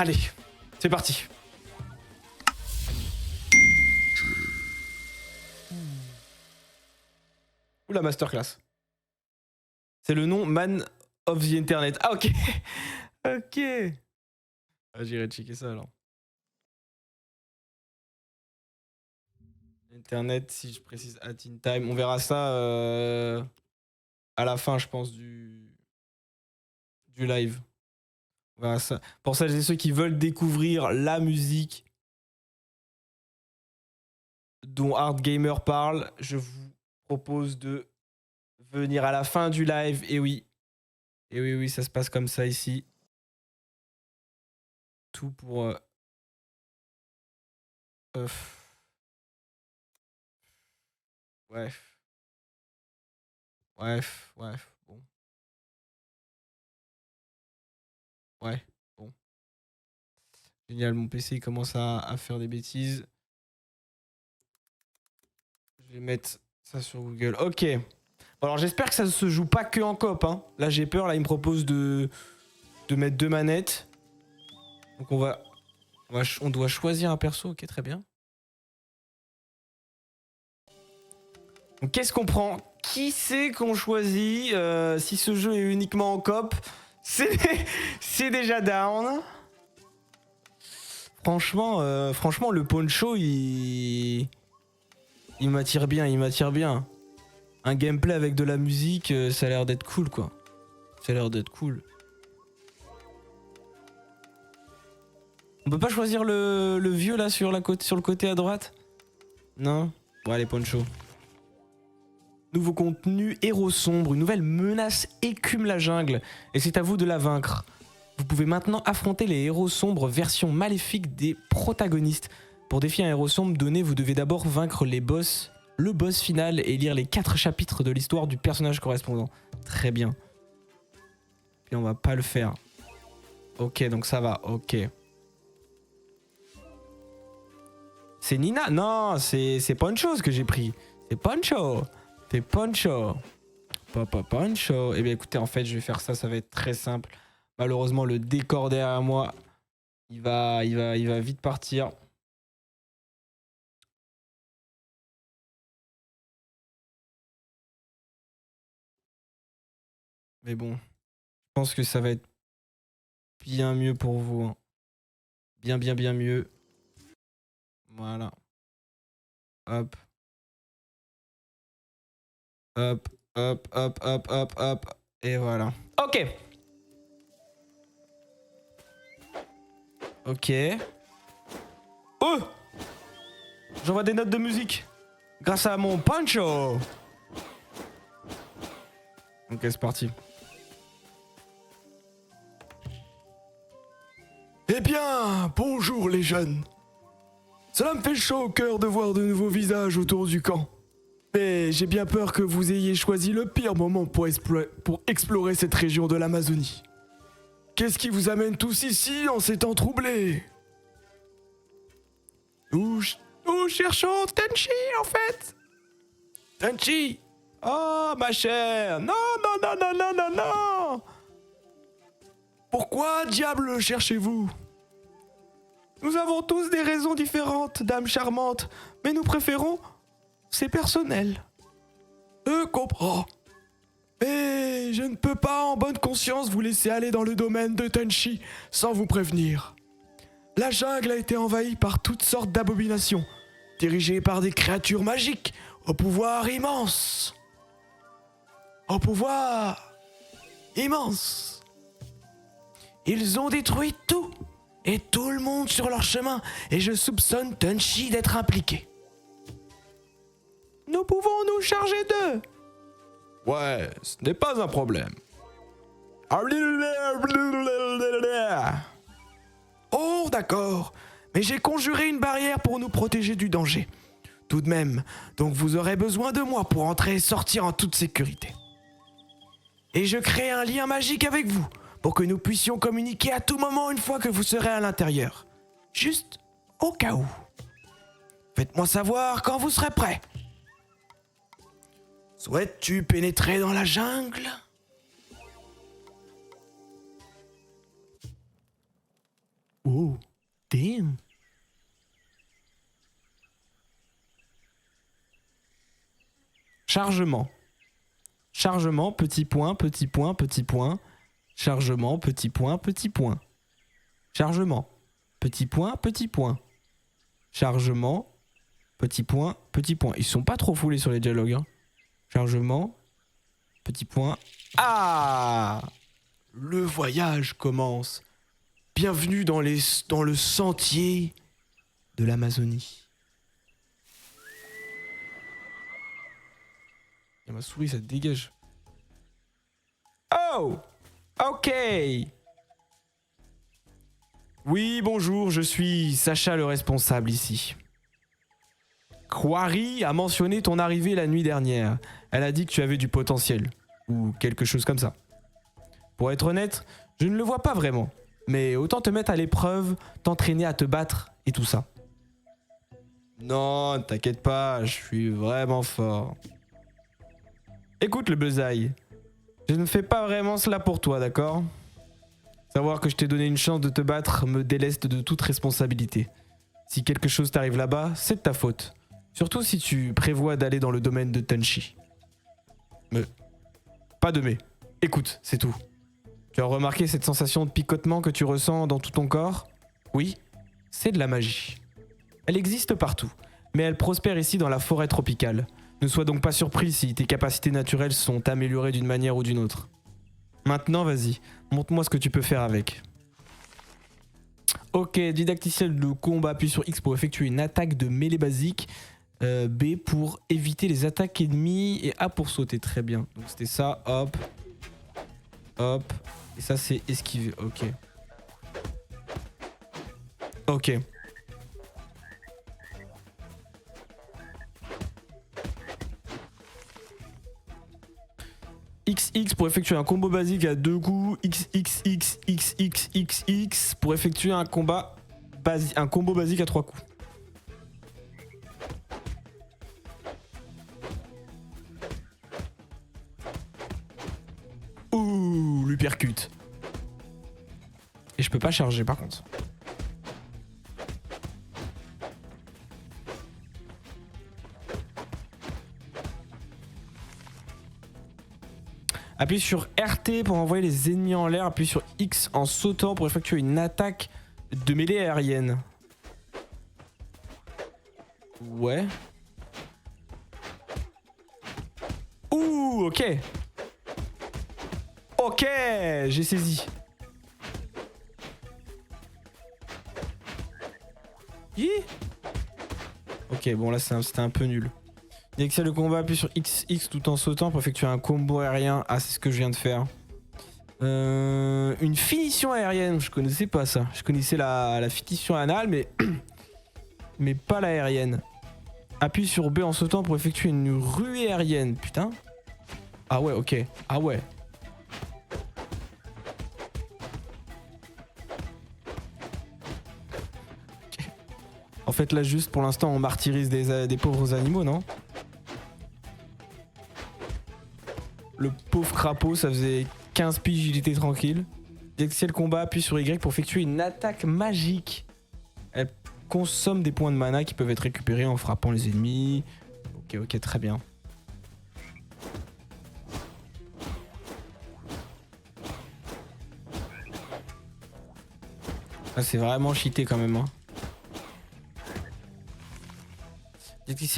Allez, c'est parti. Ou la masterclass. C'est le nom Man of the Internet. Ah ok. Ok. Ah, j'irai checker ça alors. Internet, si je précise at in time, on verra ça à la fin, je pense, du live. On verra ça. Pour celles et ceux qui veulent découvrir la musique dont Hard Gamer parle, je vous propose de venir à la fin du live. Et oui, oui, ça se passe comme ça ici. Tout pour... Bref, bon. Ouais, bon. Génial, mon PC il commence à faire des bêtises. Je vais mettre ça sur Google. Ok. Alors j'espère que ça ne se joue pas que en coop. Hein. Là j'ai peur, là il me propose de mettre 2 manettes. Donc on doit choisir un perso, ok très bien. Donc qu'est-ce qu'on prend? Qui c'est qu'on choisit? Si ce jeu est uniquement en coop, c'est déjà down. Franchement, le poncho il m'attire bien, Un gameplay avec de la musique, ça a l'air d'être cool quoi. Ça a l'air d'être cool. On peut pas choisir le vieux là sur le côté à droite? Non? Bon allez poncho. Nouveau contenu, héros sombre, une nouvelle menace écume la jungle et c'est à vous de la vaincre. Vous pouvez maintenant affronter les héros sombres version maléfique des protagonistes. Pour défier un héros sombre donné, vous devez d'abord vaincre le boss final et lire les 4 chapitres de l'histoire du personnage correspondant. Très bien. Puis on va pas le faire. Ok, donc ça va, ok. C'est Nina? Non, c'est Poncho ce que j'ai pris. C'est Poncho. C'est Poncho. Papa Poncho. Eh bien écoutez, en fait, je vais faire ça, ça va être très simple. Malheureusement, le décor derrière moi, il va vite partir. Mais bon, je pense que ça va être bien mieux pour vous. Hein. Bien mieux. Voilà. Hop. Hop. Et voilà. Ok. Ok. Oh! J'envoie des notes de musique. Grâce à mon Poncho. Ok, c'est parti. Eh bien, bonjour les jeunes. Cela me fait chaud au cœur de voir de nouveaux visages autour du camp. Mais j'ai bien peur que vous ayez choisi le pire moment pour explorer cette région de l'Amazonie. Qu'est-ce qui vous amène tous ici en ces temps troublés? Nous cherchons Tenchi en fait. Tenchi. Oh ma chère. Non. Pourquoi diable le cherchez-vous? Nous avons tous des raisons différentes, dame charmante, mais nous préférons... C'est personnel. Je comprends. Mais je ne peux pas en bonne conscience vous laisser aller dans le domaine de Tenchi sans vous prévenir. La jungle a été envahie par toutes sortes d'abominations, dirigées par des créatures magiques au pouvoir immense. Au pouvoir immense. Ils ont détruit tout et tout le monde sur leur chemin et je soupçonne Tenchi d'être impliqué. Nous pouvons nous charger d'eux. Ouais, ce n'est pas un problème. Oh, d'accord. Mais j'ai conjuré une barrière pour nous protéger du danger. Tout de même, donc vous aurez besoin de moi pour entrer et sortir en toute sécurité. Et je crée un lien magique avec vous pour que nous puissions communiquer à tout moment une fois que vous serez à l'intérieur. Juste au cas où. Faites-moi savoir quand vous serez prêts. Souhaites-tu pénétrer dans la jungle? Oh, damn. Chargement. Chargement, petit point, petit point, petit point. Chargement, petit point, petit point. Chargement, petit point, petit point. Chargement, petit point, petit point. Ils sont pas trop foulés sur les dialogues. Hein. Chargement, petit point. Ah! Le voyage commence. Bienvenue dans le sentier de l'Amazonie. Et ma souris, ça dégage. Oh! Ok! Oui, bonjour, je suis Sacha le responsable ici. Quarry a mentionné ton arrivée la nuit dernière. Elle a dit que tu avais du potentiel. Ou quelque chose comme ça. Pour être honnête, je ne le vois pas vraiment. Mais autant te mettre à l'épreuve, t'entraîner à te battre et tout ça. Non, t'inquiète pas, je suis vraiment fort. Écoute le bullseye, je ne fais pas vraiment cela pour toi, d'accord? Savoir que je t'ai donné une chance de te battre me déleste de toute responsabilité. Si quelque chose t'arrive là-bas, c'est de ta faute. Surtout si tu prévois d'aller dans le domaine de Tenchi. Mais pas de mais. Écoute, c'est tout. Tu as remarqué cette sensation de picotement que tu ressens dans tout ton corps? Oui, c'est de la magie. Elle existe partout, mais elle prospère ici dans la forêt tropicale. Ne sois donc pas surpris si tes capacités naturelles sont améliorées d'une manière ou d'une autre. Maintenant, vas-y, montre-moi ce que tu peux faire avec. Ok, didacticiel de combat, appuie sur X pour effectuer une attaque de mêlée basique. B pour éviter les attaques ennemies et A pour sauter, très bien. Donc c'était ça, hop. Hop. Et ça c'est esquiver, ok. Ok. XX pour effectuer un combo basique à 2 coups. XXXXXXX pour effectuer un combo basique à 3 coups. Ouh, lui percute. Et je peux pas charger par contre. Appuie sur RT pour envoyer les ennemis en l'air. Appuie sur X en sautant pour effectuer une attaque de mêlée aérienne. Ouais. Ouh, ok. Ok, j'ai saisi. Hi. Ok, bon là c'était un peu nul. Excel le combat, appuie sur XX tout en sautant pour effectuer un combo aérien. Ah, c'est ce que je viens de faire. Une finition aérienne, je connaissais pas ça. Je connaissais la finition anale, mais pas l'aérienne. Appuie sur B en sautant pour effectuer une ruée aérienne. Putain. Ah ouais, ok. Ah ouais. Okay. En fait, là, juste pour l'instant, on martyrise des pauvres animaux, non? Le pauvre crapaud, ça faisait 15 piges, il était tranquille. Excel combat, appuie sur Y pour effectuer une attaque magique. Elle consomme des points de mana qui peuvent être récupérés en frappant les ennemis. Ok, très bien. Ah, c'est vraiment cheaté quand même. Hein.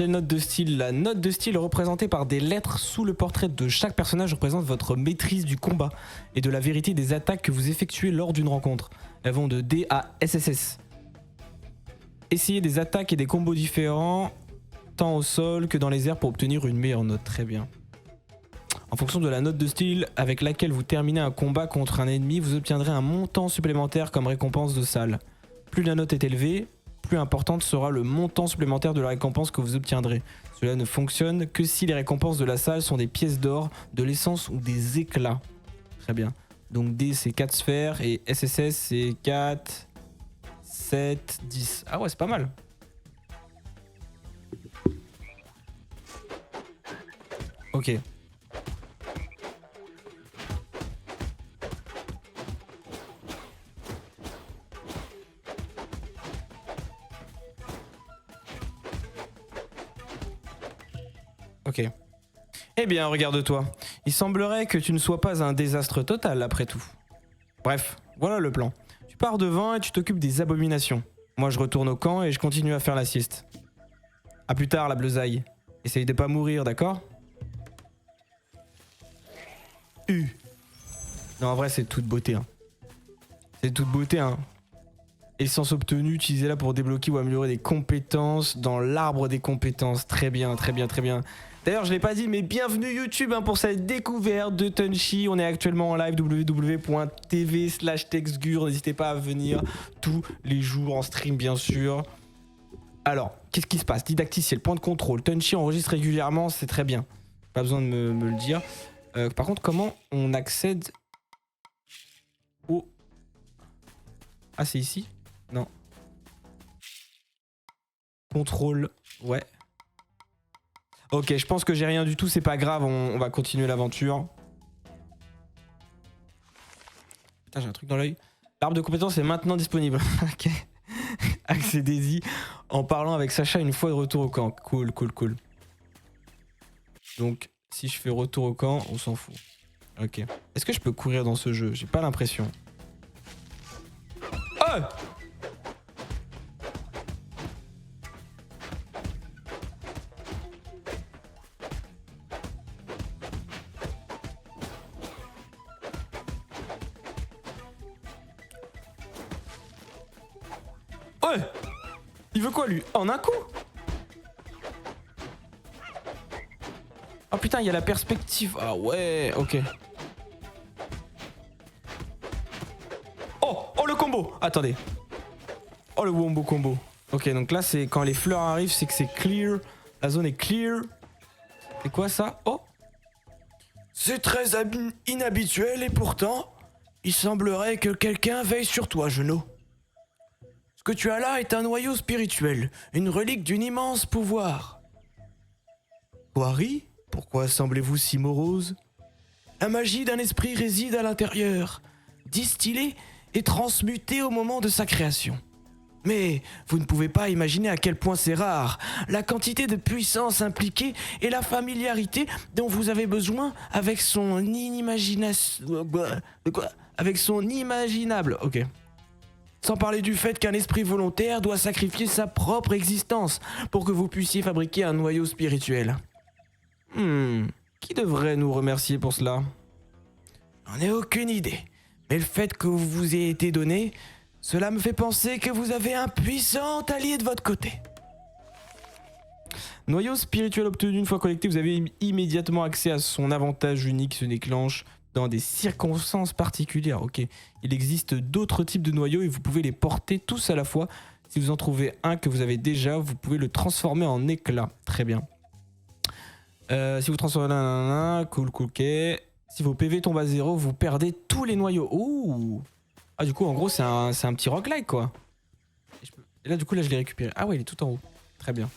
Note de style. La note de style représentée par des lettres sous le portrait de chaque personnage représente votre maîtrise du combat et de la vérité des attaques que vous effectuez lors d'une rencontre. Elles vont de D à SSS. Essayez des attaques et des combos différents, tant au sol que dans les airs pour obtenir une meilleure note. Très bien. En fonction de la note de style avec laquelle vous terminez un combat contre un ennemi, vous obtiendrez un montant supplémentaire comme récompense de salle. Plus la note est élevée, plus importante sera le montant supplémentaire de la récompense que vous obtiendrez. Cela ne fonctionne que si les récompenses de la salle sont des pièces d'or, de l'essence ou des éclats. Très bien. Donc D c'est 4 sphères et SSS c'est 4, 7, 10. Ah ouais, c'est pas mal. Ok. Ok. Eh bien, regarde-toi. Il semblerait que tu ne sois pas un désastre total, après tout. Bref, voilà le plan. Tu pars devant et tu t'occupes des abominations. Moi, je retourne au camp et je continue à faire la sieste. A plus tard, la bleusaille. Essaye de pas mourir, d'accord? Non, en vrai, c'est toute beauté. Hein. C'est toute beauté, hein. Essence obtenue, utilisez-la pour débloquer ou améliorer des compétences dans l'arbre des compétences. Très bien, très bien, très bien. D'ailleurs, je l'ai pas dit, mais bienvenue YouTube hein, pour cette découverte de Tenchi. On est actuellement en live www.tv/Texgur. N'hésitez pas à venir tous les jours en stream, bien sûr. Alors, qu'est-ce qui se passe? Didacticiel, point de contrôle. Tenchi enregistre régulièrement, c'est très bien. Pas besoin de me le dire. Par contre, comment on accède au... Ah, c'est ici? Non. Contrôle, ouais. Ok, je pense que j'ai rien du tout, c'est pas grave, on va continuer l'aventure. Putain, j'ai un truc dans l'œil. L'arbre de compétences est maintenant disponible. Ok. Accédez-y en parlant avec Sacha une fois de retour au camp. Cool, cool, cool. Donc, si je fais retour au camp, on s'en fout. Ok. Est-ce que je peux courir dans ce jeu? J'ai pas l'impression. Oh! Ouais! Il veut quoi lui? En un coup? Oh putain, il y a la perspective. Ah ouais, ok. Oh, oh le combo. Attendez. Oh le wombo combo. Ok, donc là c'est quand les fleurs arrivent, c'est que c'est clear. La zone est clear. C'est quoi ça? Oh. C'est très inhabituel et pourtant, il semblerait que quelqu'un veille sur toi, Juno. Ce que tu as là est un noyau spirituel, une relique d'un immense pouvoir. Quarry, pourquoi semblez-vous si morose? La magie d'un esprit réside à l'intérieur, distillée et transmutée au moment de sa création. Mais vous ne pouvez pas imaginer à quel point c'est rare, la quantité de puissance impliquée et la familiarité dont vous avez besoin avec son avec son imaginable. Ok. Sans parler du fait qu'un esprit volontaire doit sacrifier sa propre existence pour que vous puissiez fabriquer un noyau spirituel. Qui devrait nous remercier pour cela? J'en ai aucune idée, mais le fait que vous ait été donné, cela me fait penser que vous avez un puissant allié de votre côté. Noyau spirituel obtenu une fois collecté, vous avez immédiatement accès à son avantage unique, se déclenche dans des circonstances particulières. Ok, il existe d'autres types de noyaux et vous pouvez les porter tous à la fois. Si vous en trouvez un que vous avez déjà, vous pouvez le transformer en éclat. Très bien. Si vous transformez cool, ok. Si vos PV tombent à 0, vous perdez tous les noyaux. Ouh. Ah du coup en gros c'est un petit roguelike quoi. Et là du coup là je l'ai récupéré. Ah ouais il est tout en haut. Très bien.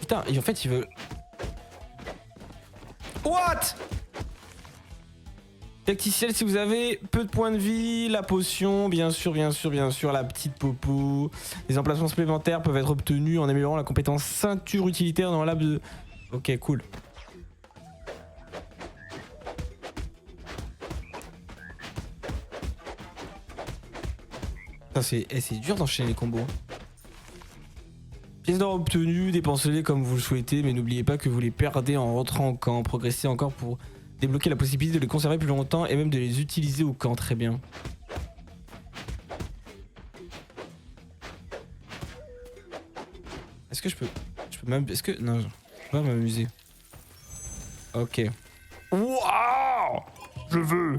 Putain et en fait il veut... What? Tacticiel si vous avez peu de points de vie, la potion, bien sûr, la petite popo. Les emplacements supplémentaires peuvent être obtenus en améliorant la compétence ceinture utilitaire dans l'arbre de... Ok, cool. C'est dur d'enchaîner les combos. Pièces d'or obtenues, dépensez-les comme vous le souhaitez, mais n'oubliez pas que vous les perdez en rentrant en camp. Progressez encore pour... débloquer la possibilité de les conserver plus longtemps et même de les utiliser au camp, très bien. Est-ce que je peux même... Est-ce que... Non, je peux pas m'amuser. Ok. Waouh! Je veux.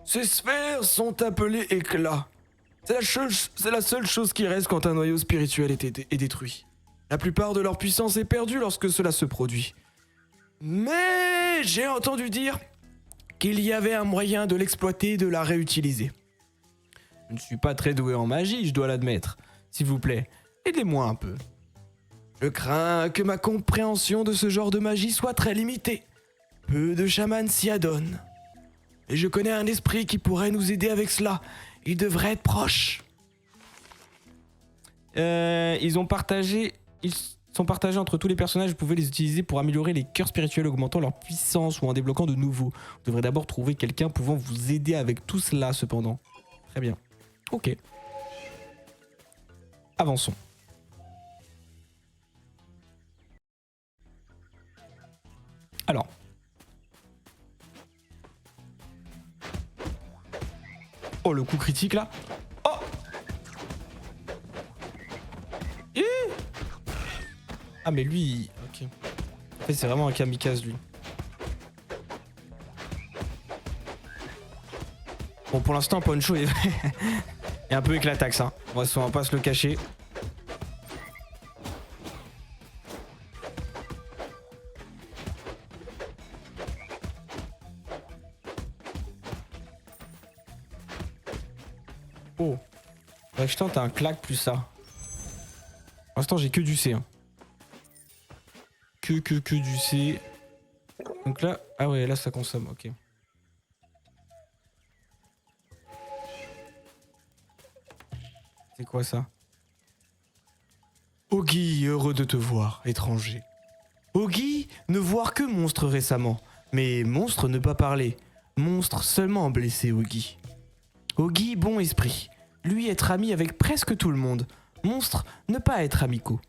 Ces sphères sont appelées éclats. C'est la seule chose qui reste quand un noyau spirituel est détruit. La plupart de leur puissance est perdue lorsque cela se produit. Mais j'ai entendu dire qu'il y avait un moyen de l'exploiter et de la réutiliser. Je ne suis pas très doué en magie, je dois l'admettre. S'il vous plaît, aidez-moi un peu. Je crains que ma compréhension de ce genre de magie soit très limitée. Peu de chamans s'y adonnent. Et je connais un esprit qui pourrait nous aider avec cela. Il devrait être proche. Ils sont partagés entre tous les personnages. Vous pouvez les utiliser pour améliorer les cœurs spirituels, augmentant leur puissance ou en débloquant de nouveaux. Vous devrez d'abord trouver quelqu'un pouvant vous aider avec tout cela, cependant. Très bien. Ok. Avançons. Alors. Oh, le coup critique, là. Oh! Ah, mais lui... Ok. En fait, c'est vraiment un kamikaze, lui. Bon, pour l'instant, Poncho est... est un peu éclataxe, hein. On va pas se le cacher. Oh. Faudrait que je tente un claque plus ça. Pour l'instant, j'ai que du C. Hein. Que du C. Donc là... Ah ouais, là, ça consomme. Ok. C'est quoi ça? Ogi, heureux de te voir, étranger. Ogi, ne voir que monstre récemment. Mais monstre ne pas parler. Monstre seulement blessé, Ogi. Ogi, bon esprit. Lui être ami avec presque tout le monde. Monstre, ne pas être amicaux.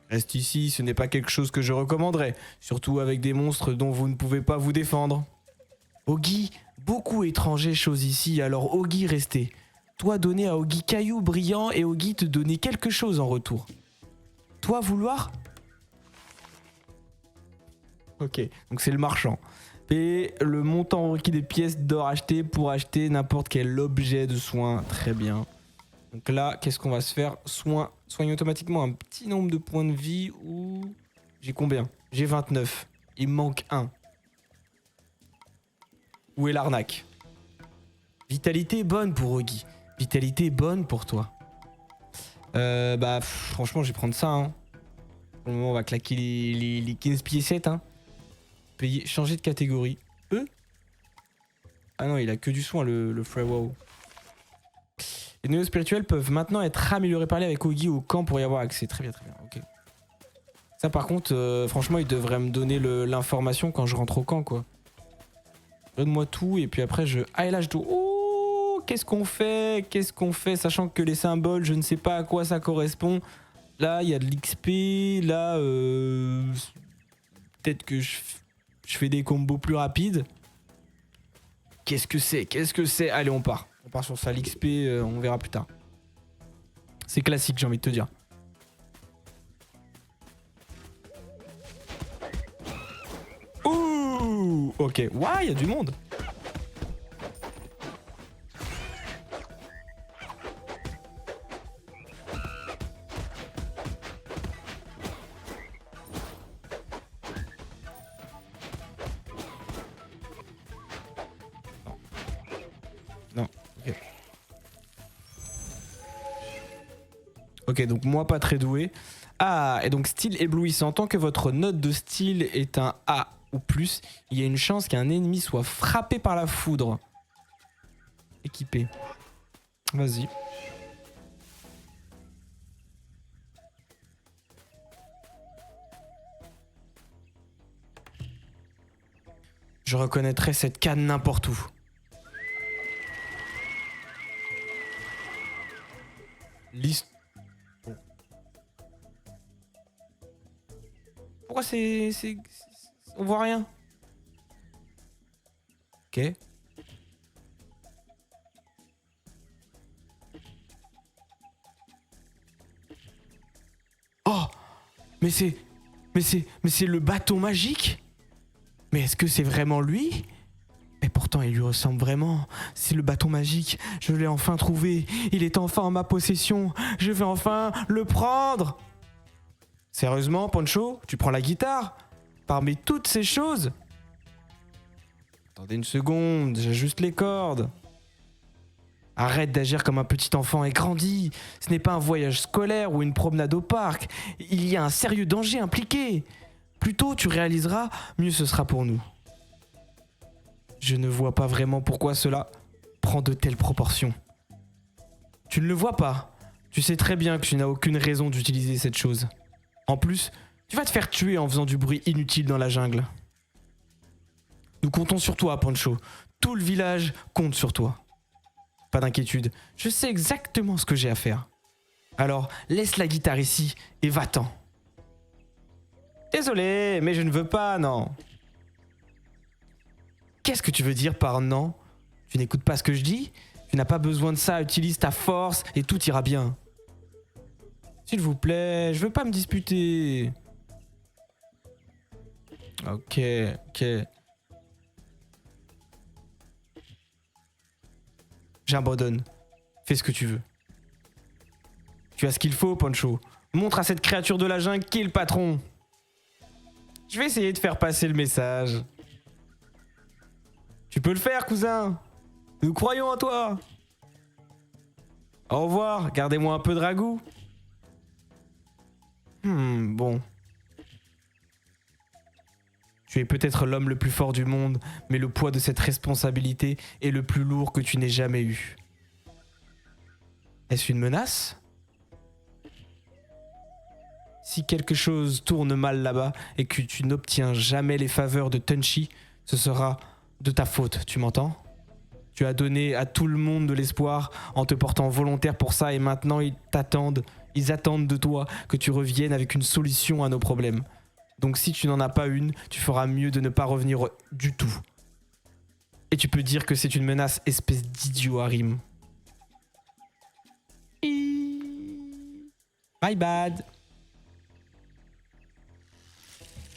Reste ici, ce n'est pas quelque chose que je recommanderais. Surtout avec des monstres dont vous ne pouvez pas vous défendre. Ogi, beaucoup étrangers chose ici, alors Ogi restez. Toi donner à Ogi caillou brillant et Ogi te donner quelque chose en retour. Toi vouloir? Ok, donc c'est le marchand. Et le montant requis des pièces d'or achetées pour acheter n'importe quel objet de soin. Très bien. Donc là, qu'est-ce qu'on va se faire? Soigne automatiquement un petit nombre de points de vie ou... J'ai combien? J'ai 29. Il me manque 1. Où est l'arnaque? Vitalité bonne pour Ogi. Vitalité bonne pour toi. Franchement, je vais prendre ça. Hein. Pour le moment, on va claquer les 15 piécettes. Hein. Payer, changer de catégorie. Ah non, il a que du soin, le Frey Wow. Les néos spirituels peuvent maintenant être améliorés par avec Ogi au camp pour y avoir accès. Très bien, très bien. Ok. Ça, par contre, franchement, il devrait me donner l'information quand je rentre au camp, quoi. Donne-moi tout et puis après, je... Ah, et là, je dois... Oh, qu'est-ce qu'on fait? Qu'est-ce qu'on fait? Sachant que les symboles, je ne sais pas à quoi ça correspond. Là, il y a de l'XP. Là, peut-être que je fais des combos plus rapides. Qu'est-ce que c'est? Qu'est-ce que c'est? Allez, on part. On part sur ça. L'XP, on verra plus tard. C'est classique, j'ai envie de te dire. Ouh! Ok. Waouh, il y a du monde. Ok, donc moi pas très doué. Ah, et donc style éblouissant. Tant que votre note de style est un A ou plus, il y a une chance qu'un ennemi soit frappé par la foudre. Équipé. Vas-y. Je reconnaîtrai cette canne n'importe où. Liste. Pourquoi on voit rien? Ok. Oh! Mais c'est le bâton magique? Mais est-ce que c'est vraiment lui? Mais pourtant il lui ressemble vraiment. C'est le bâton magique. Je l'ai enfin trouvé. Il est enfin en ma possession. Je vais enfin le prendre. Sérieusement, Poncho, tu prends la guitare? Parmi toutes ces choses? Attendez une seconde, j'ajuste les cordes. Arrête d'agir comme un petit enfant et grandis. Ce n'est pas un voyage scolaire ou une promenade au parc. Il y a un sérieux danger impliqué. Plus tôt tu réaliseras, mieux ce sera pour nous. Je ne vois pas vraiment pourquoi cela prend de telles proportions. Tu ne le vois pas. Tu sais très bien que tu n'as aucune raison d'utiliser cette chose. En plus, tu vas te faire tuer en faisant du bruit inutile dans la jungle. Nous comptons sur toi, Pancho. Tout le village compte sur toi. Pas d'inquiétude, je sais exactement ce que j'ai à faire. Alors, laisse la guitare ici et va-t'en. Désolé, mais je ne veux pas, non. Qu'est-ce que tu veux dire par non? Tu n'écoutes pas ce que je dis? Tu n'as pas besoin de ça, utilise ta force et tout ira bien. S'il vous plaît, je veux pas me disputer. Ok. J'abandonne. Fais ce que tu veux. Tu as ce qu'il faut, Pancho. Montre à cette créature de la jungle qui est le patron. Je vais essayer de faire passer le message. Tu peux le faire, cousin. Nous croyons en toi. Au revoir, gardez-moi un peu de ragoût. Bon. Tu es peut-être l'homme le plus fort du monde, mais le poids de cette responsabilité est le plus lourd que tu n'aies jamais eu. Est-ce une menace? Si quelque chose tourne mal là-bas et que tu n'obtiens jamais les faveurs de Tenchi, ce sera de ta faute, tu m'entends? Tu as donné à tout le monde de l'espoir en te portant volontaire pour ça et maintenant ils attendent de toi que tu reviennes avec une solution à nos problèmes. Donc si tu n'en as pas une, tu feras mieux de ne pas revenir du tout. Et tu peux dire que c'est une menace, espèce d'idiot Harim. My bad.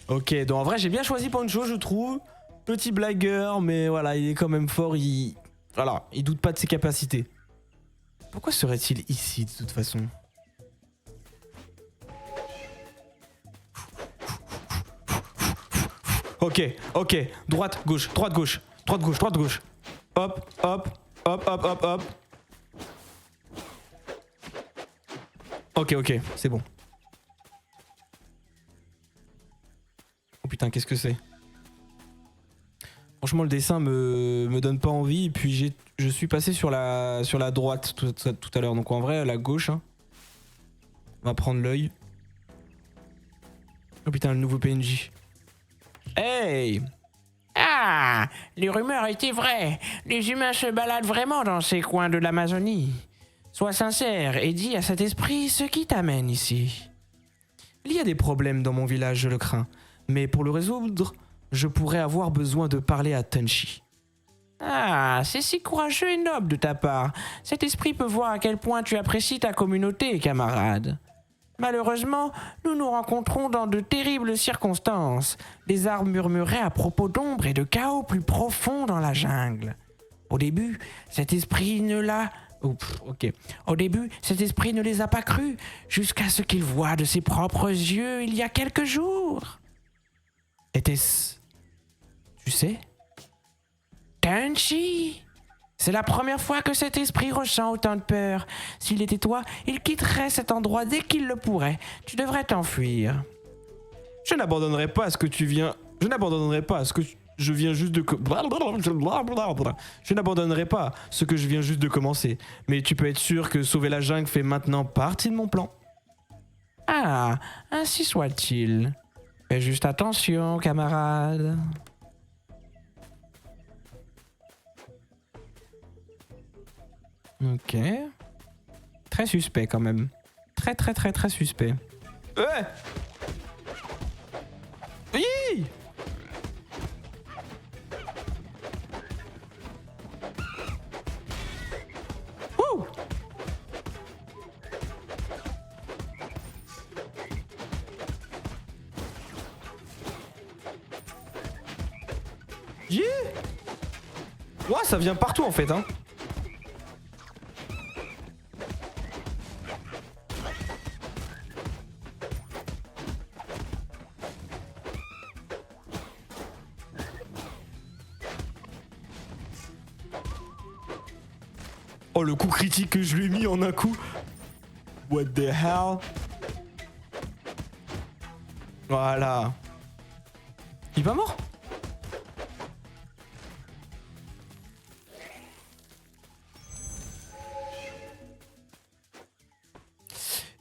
Ok, donc en vrai j'ai bien choisi Pancho, je trouve. Petit blagueur, mais voilà, il est quand même fort, il doute pas de ses capacités. Pourquoi serait-il ici de toute façon? Ok, droite, gauche. Hop. Ok, c'est bon. Oh putain, qu'est-ce que c'est? Franchement, le dessin me donne pas envie. Et puis je suis passé sur la droite tout à l'heure. Donc en vrai, à la gauche. Hein. On va prendre l'œil. Oh putain, le nouveau PNJ. Hey! Ah! Les rumeurs étaient vraies. Les humains se baladent vraiment dans ces coins de l'Amazonie. Sois sincère et dis à cet esprit ce qui t'amène ici. Il y a des problèmes dans mon village, je le crains. Mais pour le résoudre, je pourrais avoir besoin de parler à Tenchi. Ah, c'est si courageux et noble de ta part. Cet esprit peut voir à quel point tu apprécies ta communauté, camarade. Malheureusement, nous nous rencontrons dans de terribles circonstances. Les arbres murmuraient à propos d'ombre et de chaos plus profonds dans la jungle. Au début, cet esprit ne les a pas crus, jusqu'à ce qu'il voie de ses propres yeux il y a quelques jours. Était-ce... Tu sais? Tenchi! C'est la première fois que cet esprit ressent autant de peur. S'il était toi, il quitterait cet endroit dès qu'il le pourrait. Tu devrais t'enfuir. Je n'abandonnerai pas ce que tu viens... Je n'abandonnerai pas ce que je viens juste de... Je n'abandonnerai pas ce que je viens juste de commencer. Mais tu peux être sûr que sauver la jungle fait maintenant partie de mon plan. Ah, ainsi soit-il. Fais juste attention, camarade. Ok. Très suspect quand même. Très suspect. Ouais. Oui. Wouh. Yeah. Ouais, ça vient partout en fait, hein. Oh, le coup critique que je lui ai mis en un coup. What the hell? Voilà. Il est pas mort?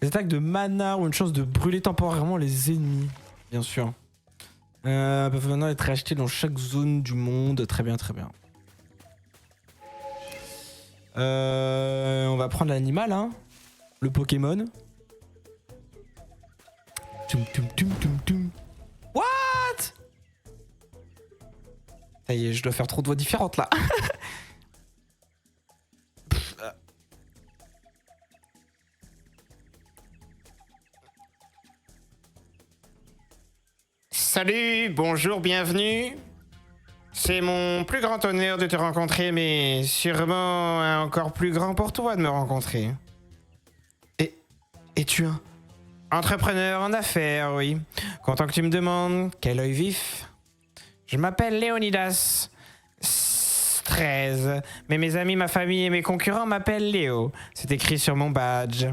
Des attaques de mana ou une chance de brûler temporairement les ennemis. Bien sûr. Peuvent maintenant être achetés dans chaque zone du monde. Très bien, très bien. On va prendre l'animal, hein. Le Pokémon. Tum, tum, tum, tum, tum. What? Ça y est, je dois faire trop de voix différentes là. Salut, bonjour, bienvenue. C'est mon plus grand honneur de te rencontrer, mais sûrement un encore plus grand pour toi de me rencontrer. Et tu un Entrepreneur en affaires, oui. Content que tu me demandes, quel œil vif. Je m'appelle Léonidas 13, mais mes amis, ma famille et mes concurrents m'appellent Léo. C'est écrit sur mon badge.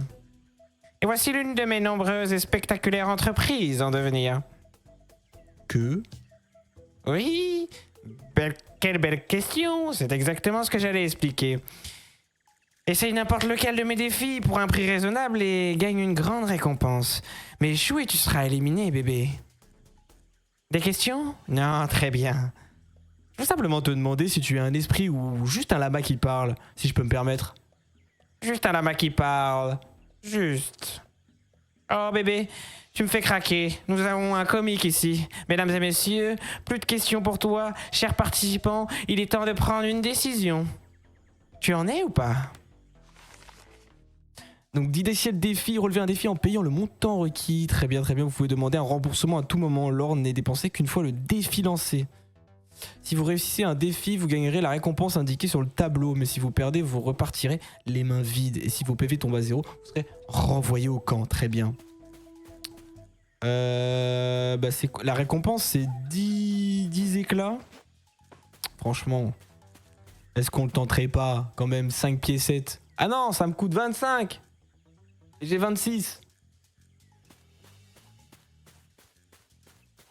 Et voici l'une de mes nombreuses et spectaculaires entreprises en devenir. Que? Oui, quelle belle question, c'est exactement ce que j'allais expliquer. Essaye n'importe lequel de mes défis pour un prix raisonnable et gagne une grande récompense. Mais échoue et tu seras éliminé, bébé. Des questions? Non, très bien. Je veux simplement te demander si tu es un esprit ou juste un lama qui parle, si je peux me permettre. Juste un lama qui parle. Juste. Oh bébé, tu me fais craquer. Nous avons un comique ici. Mesdames et messieurs, plus de questions pour toi. Chers participants, il est temps de prendre une décision. Tu en es ou pas? Donc 10 défis de défi, relevez un défi en payant le montant requis. Très bien, vous pouvez demander un remboursement à tout moment. L'or n'est dépensé qu'une fois le défi lancé. Si vous réussissez un défi, vous gagnerez la récompense indiquée sur le tableau. Mais si vous perdez, vous repartirez les mains vides. Et si vos PV tombent à 0, vous serez renvoyé au camp. Très bien. C'est quoi la récompense? C'est 10 éclats. Franchement, est-ce qu'on le tenterait pas? Quand même 5 pieds 7. Ah non, ça me coûte 25. J'ai 26.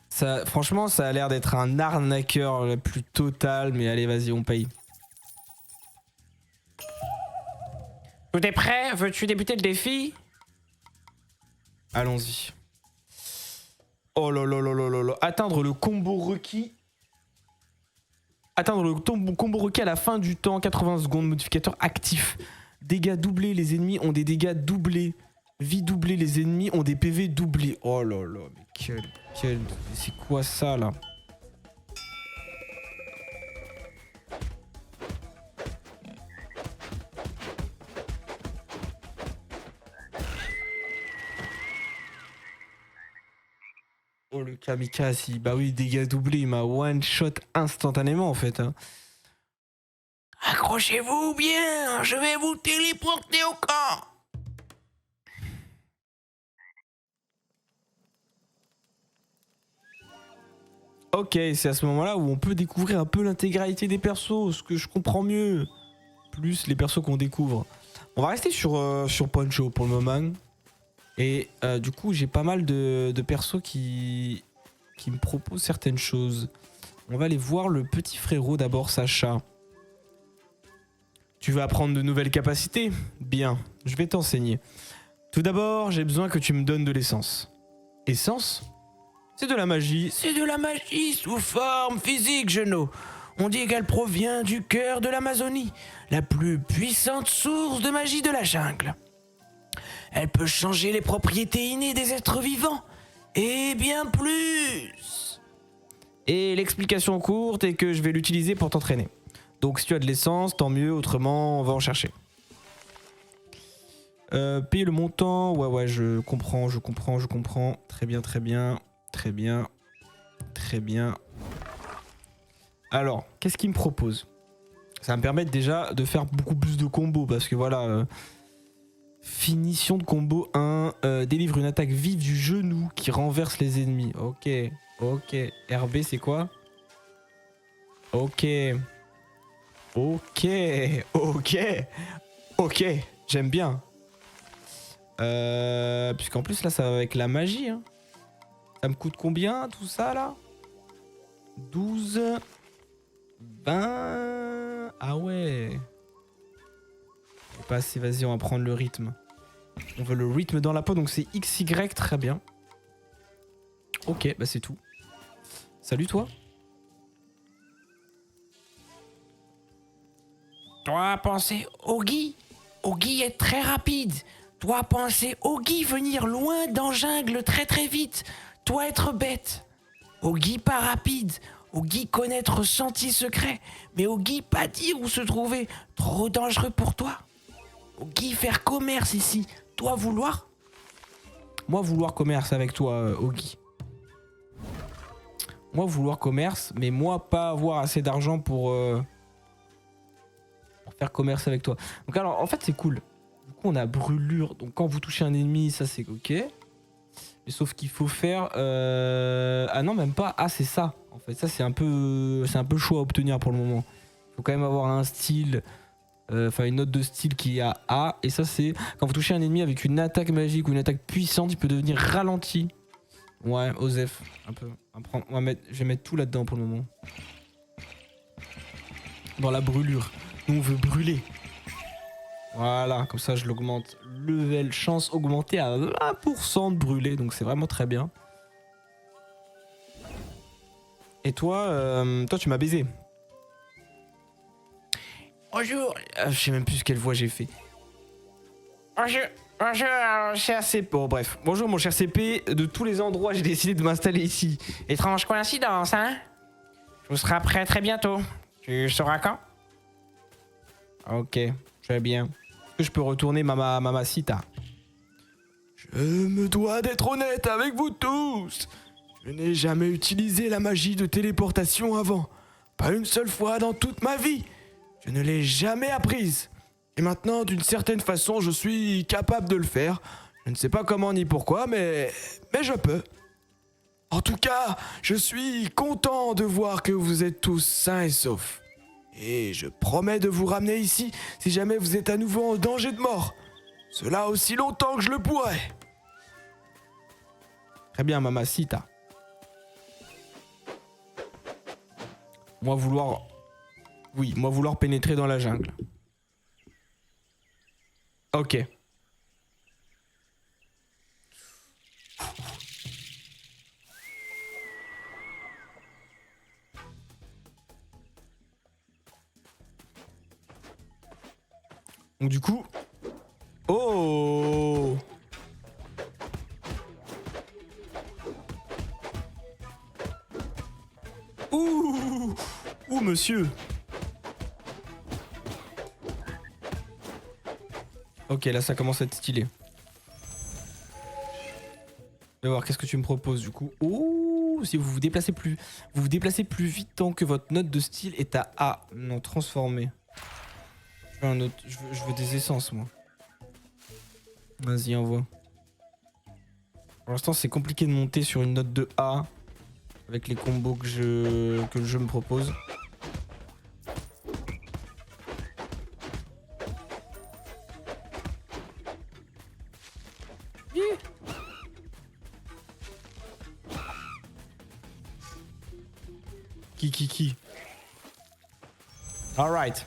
Ça, franchement, ça a l'air d'être un arnaqueur le plus total. Mais allez, vas-y, on paye. Tout est prêt? Veux-tu débuter le défi? Allons-y. Oh là là là là là là. Atteindre le combo requis. Atteindre le combo requis à la fin du temps. 80 secondes. Modificateur actif. Dégâts doublés. Les ennemis ont des dégâts doublés. Vie doublée. Les ennemis ont des PV doublés. Oh là là. Mais quel... C'est quoi ça là? Oh le kamikaze, bah oui, dégâts doublés, il m'a one shot instantanément en fait. Hein. Accrochez-vous bien, je vais vous téléporter au camp. Ok, c'est à ce moment-là où on peut découvrir un peu l'intégralité des persos, ce que je comprends mieux. Plus les persos qu'on découvre. On va rester sur Poncho pour le moment. Et du coup, j'ai pas mal de persos qui me proposent certaines choses. On va aller voir le petit frérot d'abord, Sacha. Tu veux apprendre de nouvelles capacités? Bien, je vais t'enseigner. Tout d'abord, j'ai besoin que tu me donnes de l'essence. Essence? C'est de la magie. C'est de la magie sous forme physique, Geno. On dit qu'elle provient du cœur de l'Amazonie, la plus puissante source de magie de la jungle. Elle peut changer les propriétés innées des êtres vivants, et bien plus. Et l'explication courte est que je vais l'utiliser pour t'entraîner. Donc si tu as de l'essence, tant mieux, autrement on va en chercher. Payer le montant, ouais, je comprends. Très bien. Alors, qu'est-ce qu'il me propose? Ça va me permettre déjà de faire beaucoup plus de combos, parce que voilà... Finition de combo 1, délivre une attaque vive du genou qui renverse les ennemis. Ok. RB c'est quoi? Ok, j'aime bien. Puisqu'en plus là ça va avec la magie. Hein. Ça me coûte combien tout ça là? 12, 20... Ah ouais. Pas assez, vas-y, on va prendre le rythme. On veut le rythme dans la peau, donc c'est XY, très bien. Ok, bah c'est tout. Salut toi. Toi, penser Ogi. Ogi est très rapide. Toi, penser Ogi venir loin dans jungle très très vite. Toi, être bête. Ogi pas rapide. Ogi connaître sentier secret. Mais Ogi pas dire où se trouver. Trop dangereux pour toi. Ogi faire commerce ici. Toi vouloir. Moi vouloir commerce avec toi, Ogi. Moi vouloir commerce, mais moi pas avoir assez d'argent pour faire commerce avec toi. Donc alors en fait c'est cool. Du coup on a brûlure, donc quand vous touchez un ennemi ça c'est ok. Mais sauf qu'il faut faire... Ah non même pas, ah c'est ça. En fait ça c'est un peu chaud à obtenir pour le moment. Il faut quand même avoir un style, enfin une note de style qui est à A. Et ça c'est quand vous touchez un ennemi avec une attaque magique ou une attaque puissante, il peut devenir ralenti. Ouais, Osef, un peu. Je vais mettre tout là-dedans pour le moment. Dans la brûlure. Nous on veut brûler. Voilà, comme ça je l'augmente. Level chance augmentée à 20% de brûler, donc c'est vraiment très bien. Et toi, toi tu m'as baisé. Bonjour. Je sais même plus quelle voix j'ai fait. Bonjour. Bonjour, Cher CP. Bon bref, bonjour mon cher CP. De tous les endroits j'ai décidé de m'installer ici. Étrange coïncidence, hein? Je vous serai prêt très bientôt. Tu sauras quand? Ok, très bien. Est-ce que je peux retourner Mamacita? Je me dois d'être honnête avec vous tous. Je n'ai jamais utilisé la magie de téléportation avant. Pas une seule fois dans toute ma vie. Je ne l'ai jamais apprise. Et maintenant, d'une certaine façon, je suis capable de le faire. Je ne sais pas comment ni pourquoi, mais je peux. En tout cas, je suis content de voir que vous êtes tous sains et saufs. Et je promets de vous ramener ici si jamais vous êtes à nouveau en danger de mort. Cela aussi longtemps que je le pourrai. Très bien, Mamacita. Moi vouloir... Oui, moi vouloir pénétrer dans la jungle. Ok. Donc du coup... Oh! Ouh! Ouh, monsieur! Ok, là ça commence à être stylé. Je vais voir, qu'est-ce que tu me proposes du coup? Oh! Si vous vous déplacez plus vite tant que votre note de style est à A. Non, transformé. Je veux un autre, je veux des essences moi. Vas-y, envoie. Pour l'instant, c'est compliqué de monter sur une note de A avec les combos que le jeu me propose. Qui. Alright.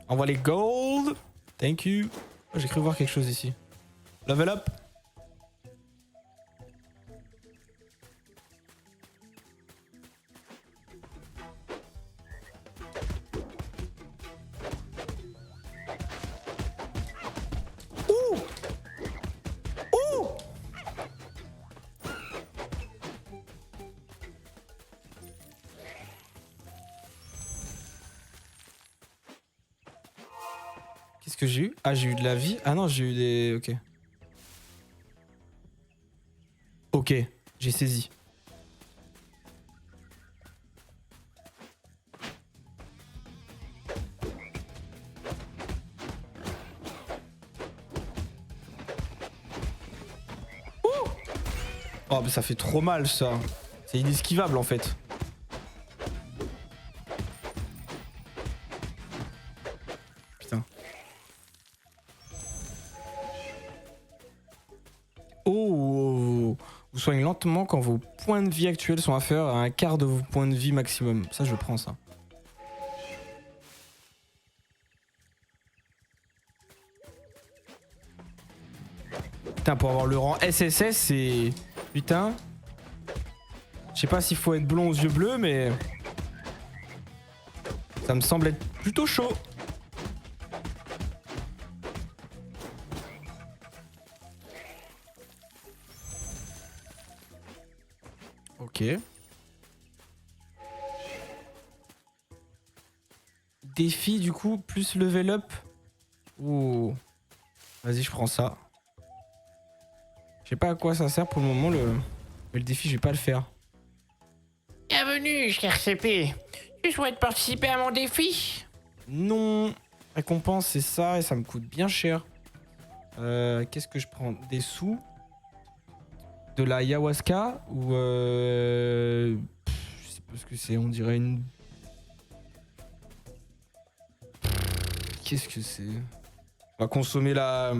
Envoie les gold. Thank you. Oh, j'ai cru voir quelque chose ici. Level up. Ouh. Ouh. Qu'est-ce que j'ai eu? Ah, j'ai eu de la vie. Ah non, j'ai eu des... Ok. Ok, j'ai saisi. Ouh. Oh, mais ça fait trop mal, ça. C'est inesquivable, en fait. Putain. Oh, vous soignez lentement quand vos points de vie actuels sont inférieurs à un quart de vos points de vie maximum. Ça, je prends ça. Putain, pour avoir le rang SSS, c'est... Putain. Je sais pas s'il faut être blond aux yeux bleus, mais... Ça me semble être plutôt chaud. Ok. Défi du coup, plus level up. Ouh. Vas-y, je prends ça. Je sais pas à quoi ça sert pour le moment, mais le défi, je vais pas le faire. Bienvenue, cher CP. Tu souhaites participer à mon défi? Non. Récompense, c'est ça, et ça me coûte bien cher. Qu'est-ce que je prends? Des sous? De la ayahuasca? Ou je sais pas ce que c'est, on dirait une... Qu'est-ce que c'est? On va consommer la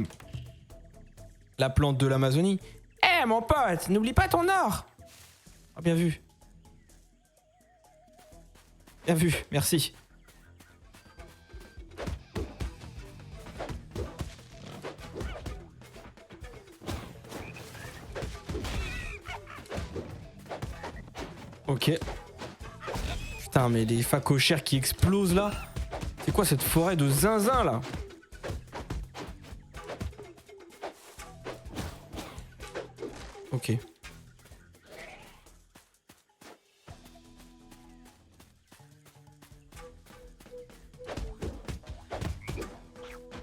plante de l'Amazonie. Eh mon pote, n'oublie pas ton or. Ah, bien vu. Bien vu, merci. Ok. Putain, mais les phacochères qui explosent là. C'est quoi cette forêt de zinzin là? Ok.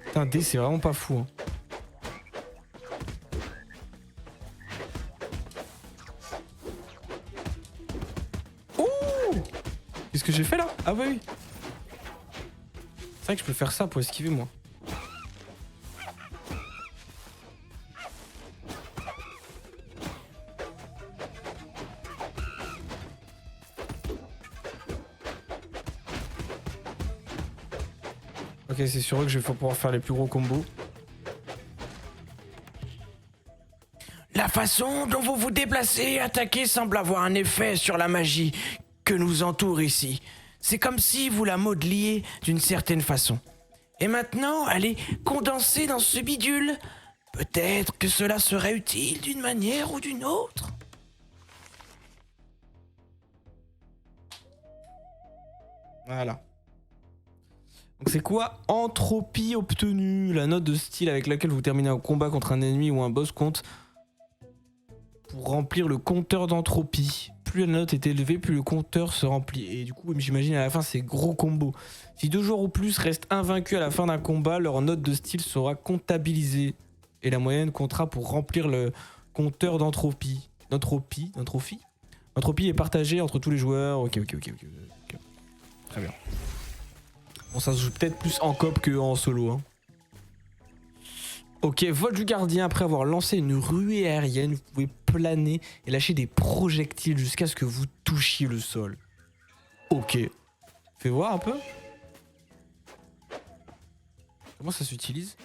Putain, D c'est vraiment pas fou. Hein. Ouh! Qu'est-ce que j'ai fait là? Ah bah oui. C'est vrai que je peux faire ça pour esquiver moi. Ok, c'est sur eux que je vais pouvoir faire les plus gros combos. La façon dont vous vous déplacez et attaquez semble avoir un effet sur la magie que nous entoure ici. C'est comme si vous la modeliez d'une certaine façon. Et maintenant, elle est condensée dans ce bidule. Peut-être que cela serait utile d'une manière ou d'une autre. Voilà. Donc c'est quoi entropie obtenue? La note de style avec laquelle vous terminez un combat contre un ennemi ou un boss compte pour remplir le compteur d'entropie. Plus la note est élevée, plus le compteur se remplit. Et du coup, j'imagine à la fin, c'est gros combo. Si 2 joueurs ou plus restent invaincus à la fin d'un combat, leur note de style sera comptabilisée. Et la moyenne comptera pour remplir le compteur d'entropie. D'entropie? L'entropie est partagée entre tous les joueurs. Ok. Très bien. Bon, ça se joue peut-être plus en coop que en solo. Hein. Ok, vol du gardien. Après avoir lancé une ruée aérienne, vous pouvez planer et lâcher des projectiles jusqu'à ce que vous touchiez le sol. Ok. Fais voir un peu. Comment ça s'utilise?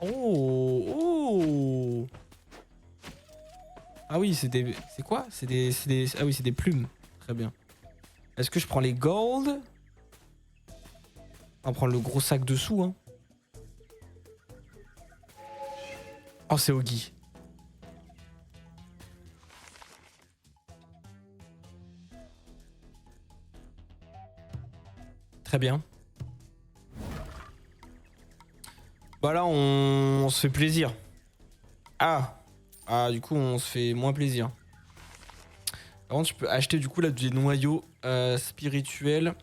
Oh. Ah oui, c'est des... C'est quoi? C'est des... Ah oui, c'est des plumes. Très bien. Est-ce que je prends les gold? On va prendre le gros sac dessous, hein. Oh, c'est Ogi. Très bien. Bah là, on se fait plaisir. Ah, du coup, on se fait moins plaisir. Par contre, je peux acheter du coup là des noyaux spirituels.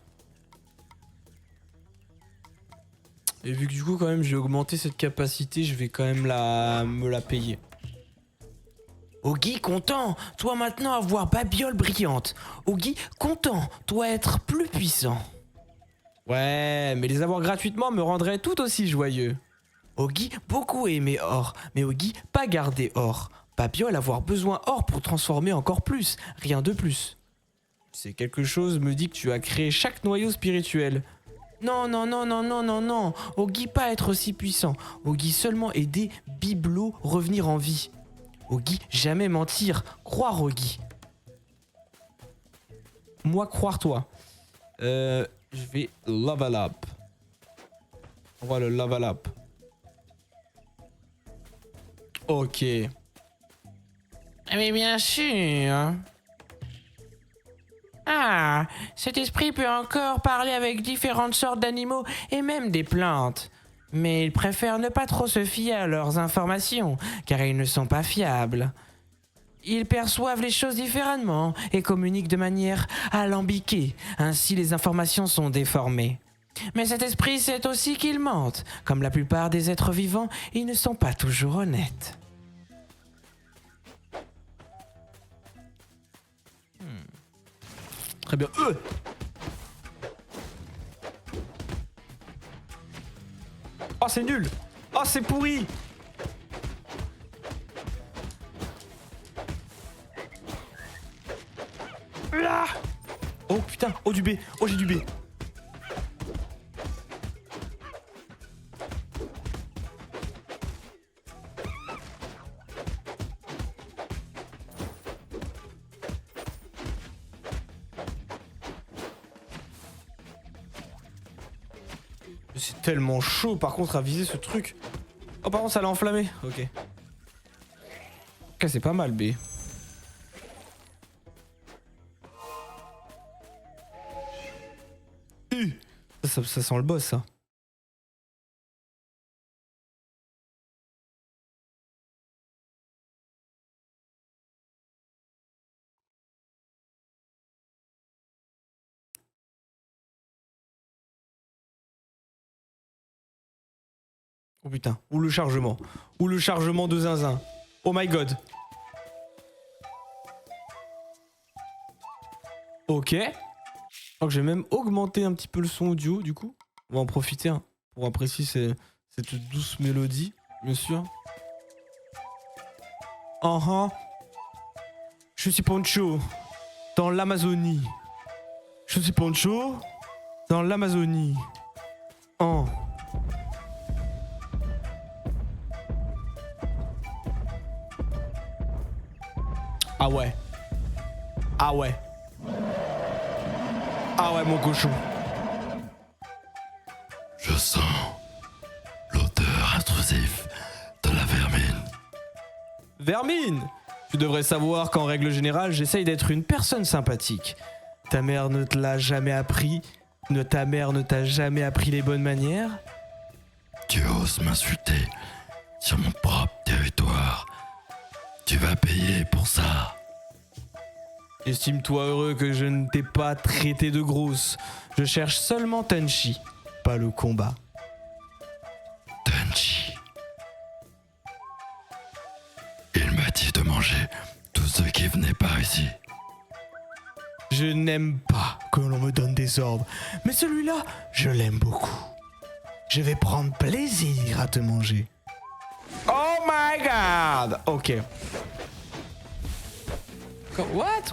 Et vu que du coup quand même j'ai augmenté cette capacité, je vais quand même me la payer. Ogi content, toi maintenant avoir babiole brillante. Ogi content, toi être plus puissant. Ouais, mais les avoir gratuitement me rendrait tout aussi joyeux. Ogi beaucoup aimer or, mais Ogi pas garder or. Babiole avoir besoin or pour transformer encore plus, rien de plus. C'est quelque chose me dit que tu as créé chaque noyau spirituel. Non. Ogi pas être aussi puissant. Ogi seulement aider Biblo revenir en vie. Ogi jamais mentir, croire Ogi. Moi croire toi. Je vais level up. On va le level up. Ok. Mais bien sûr. Ah, cet esprit peut encore parler avec différentes sortes d'animaux et même des plantes. Mais il préfère ne pas trop se fier à leurs informations, car ils ne sont pas fiables. Ils perçoivent les choses différemment et communiquent de manière alambiquée, ainsi les informations sont déformées. Mais cet esprit sait aussi qu'ils mentent. Comme la plupart des êtres vivants, ils ne sont pas toujours honnêtes. Très bien. Oh, c'est nul. Oh, c'est pourri. Là. Oh putain. Oh, du B. Oh, j'ai du B. C'est tellement chaud par contre à viser ce truc. Oh par contre ça l'a enflammé. Ok. Ok, c'est pas mal B. Ça sent le boss ça. Oh putain, ou le chargement. Ou le chargement de zinzin. Oh my god. Ok. Je crois que j'ai même augmenté un petit peu le son audio du coup. On va en profiter hein, pour apprécier cette douce mélodie, bien sûr. Je suis Poncho dans l'Amazonie. Je suis Poncho dans l'Amazonie. Ah ouais. Ah ouais. Ah ouais mon cochon. Je sens l'odeur intrusive de la vermine. Vermine! Tu devrais savoir qu'en règle générale, j'essaye d'être une personne sympathique. Ta mère ne te l'a jamais appris? Ta mère ne t'a jamais appris les bonnes manières? Tu oses m'insulter sur mon propre territoire. Tu vas payer pour ça. Estime-toi heureux que je ne t'ai pas traité de grosse. Je cherche seulement Tenchi, pas le combat. Tenchi. Il m'a dit de manger tous ceux qui venaient par ici. Je n'aime pas que l'on me donne des ordres, mais celui-là, je l'aime beaucoup. Je vais prendre plaisir à te manger. Oh my god! Ok. What?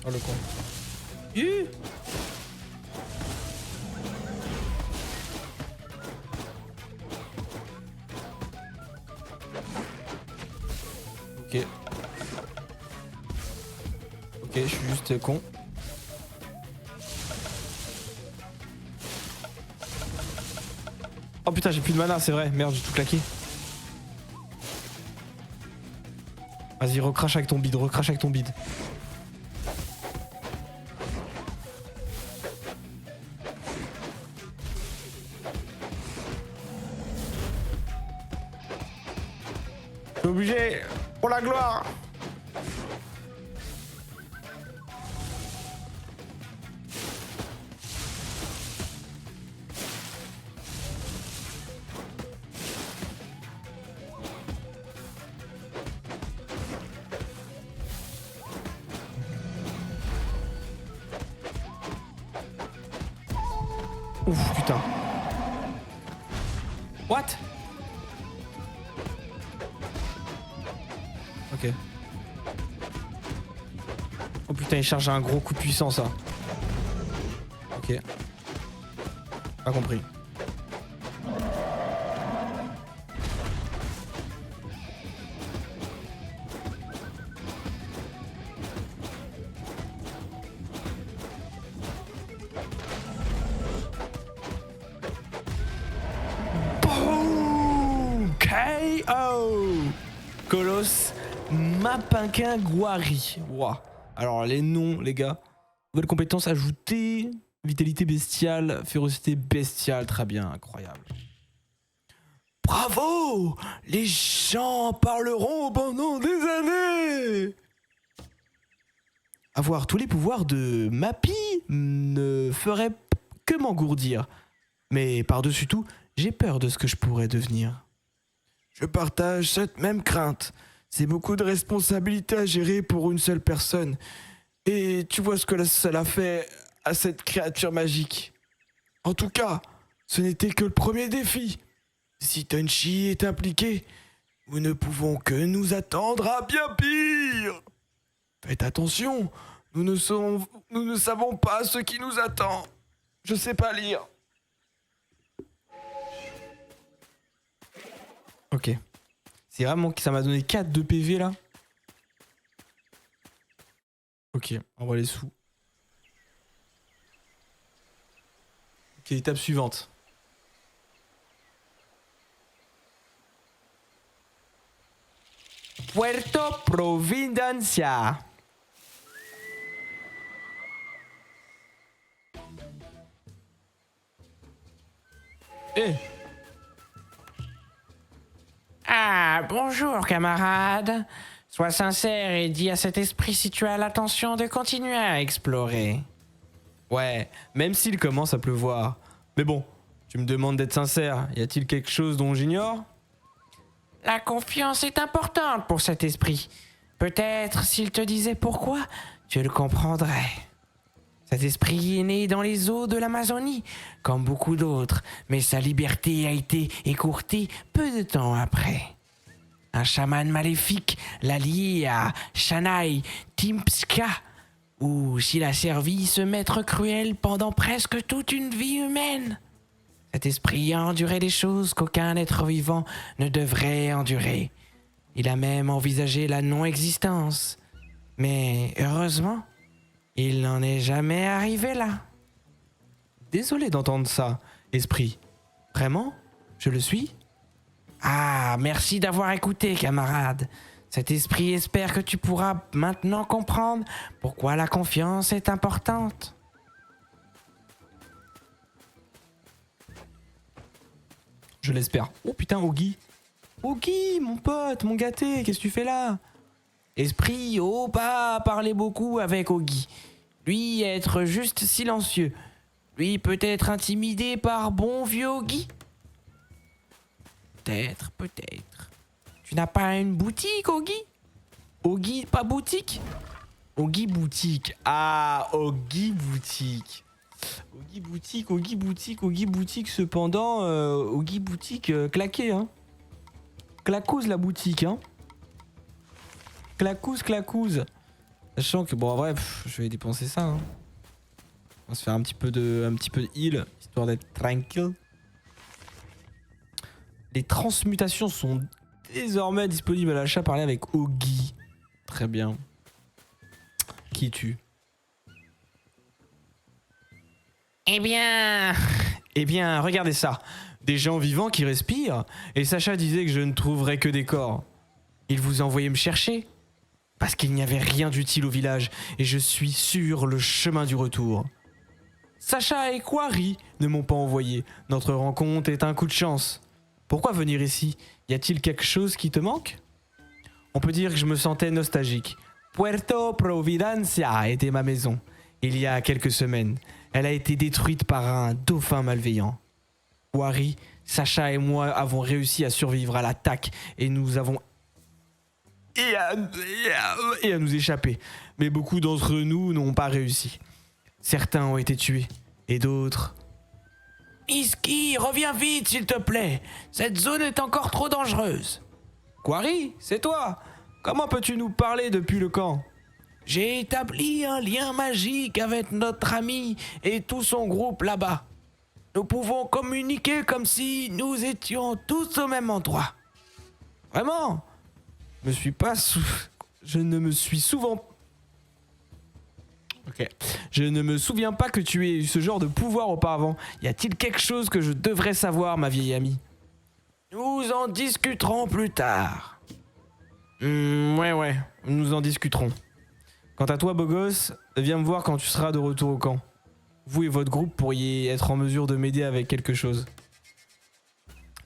Oh le con. Ok. Ok, je suis juste con. Oh putain, j'ai plus de mana, c'est vrai. Merde, j'ai tout claqué. Vas-y, recrache avec ton bide, recrache avec ton bide. Je suis obligé, pour la gloire. Ouf, putain. What? Ok. Oh putain, il charge un gros coup de puissance, ça. Ok. Pas compris. Boom! KO! Colosse Mapinquin Guari. Wow. Alors les noms, les gars. Nouvelle compétence ajoutée. Vitalité bestiale, férocité bestiale. Très bien, incroyable. Bravo! Les gens en parleront pendant des années! Avoir tous les pouvoirs de Mappy ne ferait que m'engourdir. Mais par-dessus tout, j'ai peur de ce que je pourrais devenir. Je partage cette même crainte. C'est beaucoup de responsabilités à gérer pour une seule personne. Et tu vois ce que cela fait à cette créature magique. En tout cas, ce n'était que le premier défi. Si Tenchi est impliqué, nous ne pouvons que nous attendre à bien pire. Faites attention, nous ne savons pas ce qui nous attend. Je sais pas lire. Ok. C'est vraiment que ça m'a donné 4 de PV là. Ok, on voit les sous. Ok, étape suivante. Puerto Providencia. Eh. Ah, bonjour camarade. Sois sincère et dis à cet esprit si tu as l'intention de continuer à explorer. Ouais, même s'il commence à pleuvoir. Mais bon, tu me demandes d'être sincère. Y a-t-il quelque chose dont j'ignore ? La confiance est importante pour cet esprit. Peut-être s'il te disait pourquoi, tu le comprendrais. Cet esprit est né dans les eaux de l'Amazonie, comme beaucoup d'autres, mais sa liberté a été écourtée peu de temps après. Un chaman maléfique l'a lié à Shanai Timpska, où s'il a servi ce maître cruel pendant presque toute une vie humaine. Cet esprit a enduré des choses qu'aucun être vivant ne devrait endurer. Il a même envisagé la non-existence. Mais heureusement, il n'en est jamais arrivé là. Désolé d'entendre ça, esprit. Vraiment ? Je le suis ? Ah, merci d'avoir écouté, camarade. Cet esprit espère que tu pourras maintenant comprendre pourquoi la confiance est importante. Je l'espère. Oh putain, Ogi. Ogi, mon pote, mon gâté, qu'est-ce que tu fais là ? Esprit, oh, pas parler beaucoup avec Ogi. Lui, être juste silencieux. Lui, peut-être intimidé par bon vieux Ogi. Peut-être. Tu n'as pas une boutique, Ogi ? Ogi, pas boutique ? Ogi Boutique. Ah, Ogi Boutique. Ogi Boutique. Cependant, Ogi Boutique claqué, hein. Clacouse la boutique, hein. Clacouse. Sachant que, bon, en vrai, je vais dépenser ça, hein. On va se faire un petit peu de heal, histoire d'être tranquille. Les transmutations sont désormais disponibles à l'achat. Parler avec Ogi. Très bien. Qui es-tu ? Eh bien, regardez ça. Des gens vivants qui respirent. Et Sacha disait que je ne trouverais que des corps. Il vous a envoyé me chercher ? Parce qu'il n'y avait rien d'utile au village. Et je suis sur le chemin du retour. Sacha et Quarry ne m'ont pas envoyé. Notre rencontre est un coup de chance. Pourquoi venir ici ? Y a-t-il quelque chose qui te manque ? On peut dire que je me sentais nostalgique. Puerto Providencia était ma maison. Il y a quelques semaines, elle a été détruite par un dauphin malveillant. Wari, Sacha et moi avons réussi à survivre à l'attaque et nous avons... et à nous échapper. Mais beaucoup d'entre nous n'ont pas réussi. Certains ont été tués et d'autres... Iski, reviens vite, s'il te plaît. Cette zone est encore trop dangereuse. Quarry, c'est toi. Comment peux-tu nous parler depuis le camp ? J'ai établi un lien magique avec notre ami et tout son groupe là-bas. nous pouvons communiquer comme si nous étions tous au même endroit. Vraiment? Je ne me suis souvent... Ok. Je ne me souviens pas que tu aies eu ce genre de pouvoir auparavant. Y a-t-il quelque chose que je devrais savoir, ma vieille amie? Nous en discuterons plus tard. Ouais, nous en discuterons. Quant à toi, beau gosse, viens me voir quand tu seras de retour au camp. Vous et votre groupe pourriez être en mesure de m'aider avec quelque chose.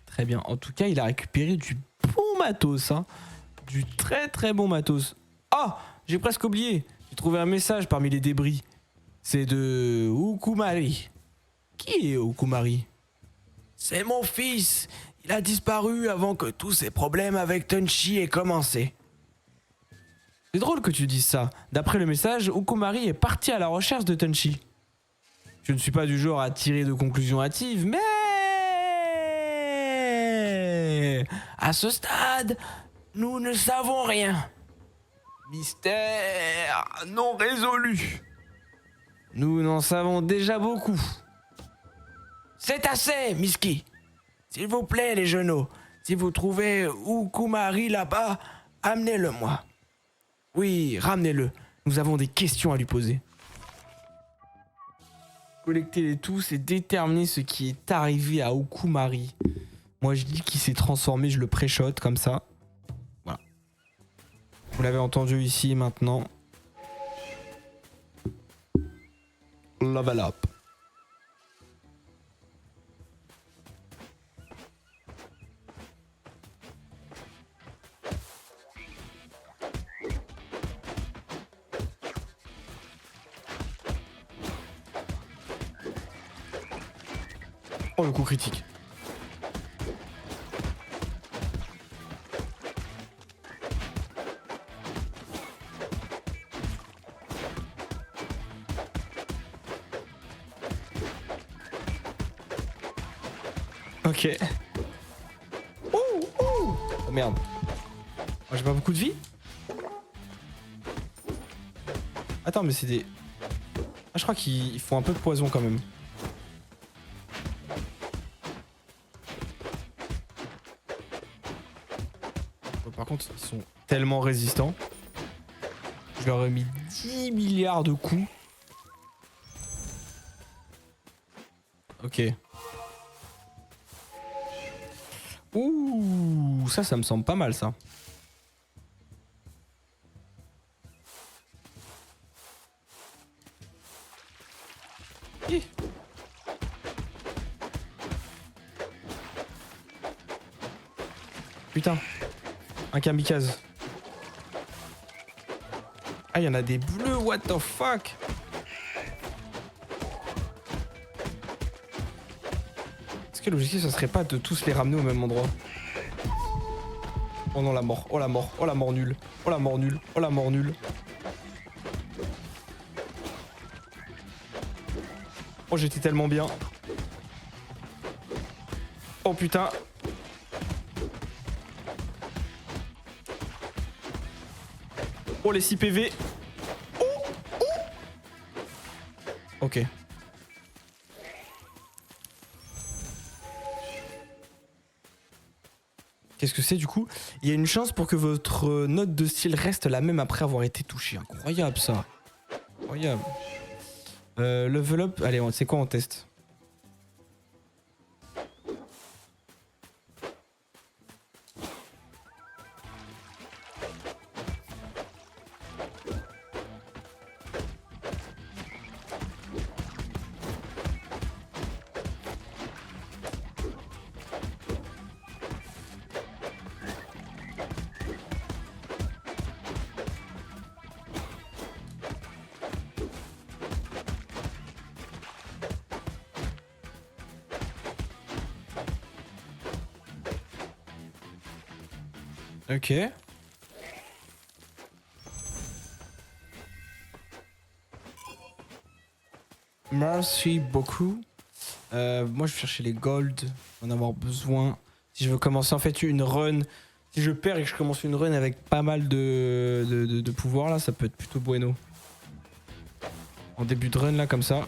Très bien. En tout cas, il a récupéré du bon matos, hein. Du très très bon matos. Oh, j'ai presque oublié. J'ai trouvé un message parmi les débris. C'est de Ukumari. Qui est Ukumari? C'est mon fils. Il a disparu avant que tous ces problèmes avec Tenchi aient commencé. C'est drôle que tu dises ça. D'après le message, Ukumari est parti à la recherche de Tenchi. Je ne suis pas du genre à tirer de conclusions hâtives, mais... à ce stade, nous ne savons rien. Mystère non résolu. Nous n'en savons déjà beaucoup. C'est assez, Miski. S'il vous plaît, les genoux, si vous trouvez Ukumari là-bas, amenez-le-moi. Oui, ramenez-le. Nous avons des questions à lui poser. Collecter-les tous et déterminer ce qui est arrivé à Ukumari. Moi, je dis qu'il s'est transformé, je le pré-shot comme ça. Voilà. Vous l'avez entendu ici, maintenant. Level up. Oh, le coup critique. Ok. Oh merde. Oh, j'ai pas beaucoup de vie. Attends, mais c'est des... Ah, je crois qu'ils font un peu de poison quand même. Par contre, ils sont tellement résistants. Je leur ai mis 10 milliards de coups. Ok. Ouh, ça me semble pas mal, ça. Hi. Putain. Un kamikaze. Ah, il y en a des bleus, what the fuck? Est-ce que l'objectif, ça serait pas de tous les ramener au même endroit? Oh non, la mort, oh la mort, oh la mort nulle, oh la mort nulle, oh la mort nulle. Oh, j'étais tellement bien. Oh putain. Oh, les 6 PV. Ok. Qu'est-ce que c'est du coup? Il y a une chance pour que votre note de style reste la même après avoir été touché. Incroyable ça. Incroyable. Level up. Allez, c'est quoi on teste? Ok. Merci beaucoup. Moi, je vais chercher les gold. Je vais en avoir besoin. Si je veux commencer en fait une run. Si je perds et que je commence une run avec pas mal de pouvoir, là, ça peut être plutôt bueno. En début de run, là, comme ça.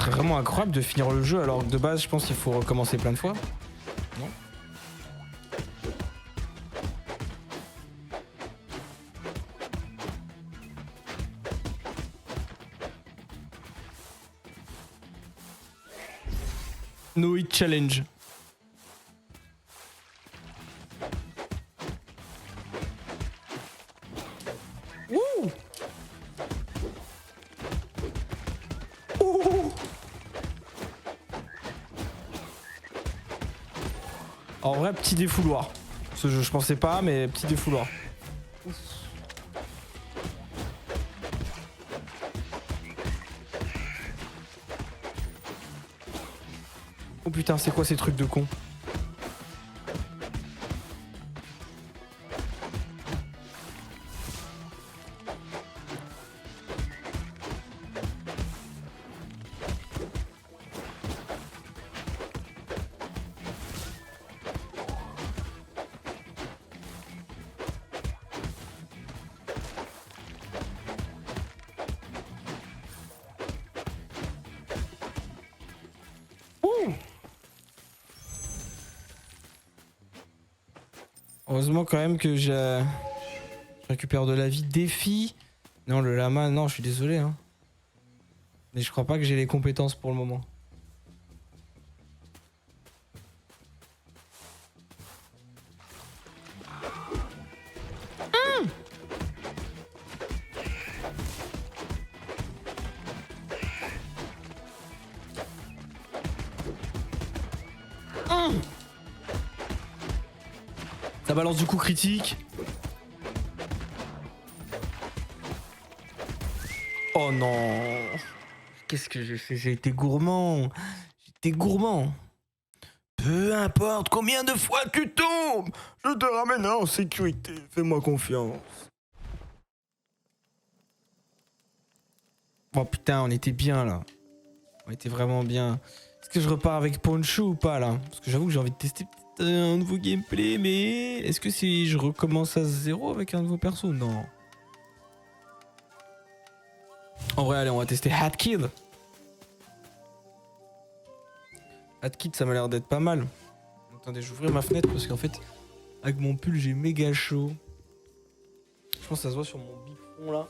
serait vraiment incroyable de finir le jeu alors que de base je pense qu'il faut recommencer plein de fois. Non? No Hit Challenge. Wouh! Ouh! En vrai, petit défouloir. Ce jeu, je pensais pas, mais petit défouloir. Oh putain, c'est quoi ces trucs de con? Heureusement quand même que je récupère de la vie. Défi. Non, le lama, non, je suis désolé. Hein. Mais je crois pas que j'ai les compétences pour le moment. Ça balance du coup critique. Oh non. Qu'est-ce que j'ai fait? J'ai été gourmand. J'étais gourmand. Peu importe combien de fois tu tombes, je te ramènerai en sécurité. Fais-moi confiance. Oh putain, on était bien là. On était vraiment bien. Est-ce que je repars avec Poncho ou pas là? Parce que j'avoue que j'ai envie de tester un nouveau gameplay, mais est-ce que si je recommence à zéro avec un nouveau perso? Non. En vrai, allez, on va tester Hatkid. Hatkid, ça m'a l'air d'être pas mal. Attendez, j'ouvre ma fenêtre parce qu'en fait, avec mon pull, j'ai méga chaud. Je pense que ça se voit sur mon big front là.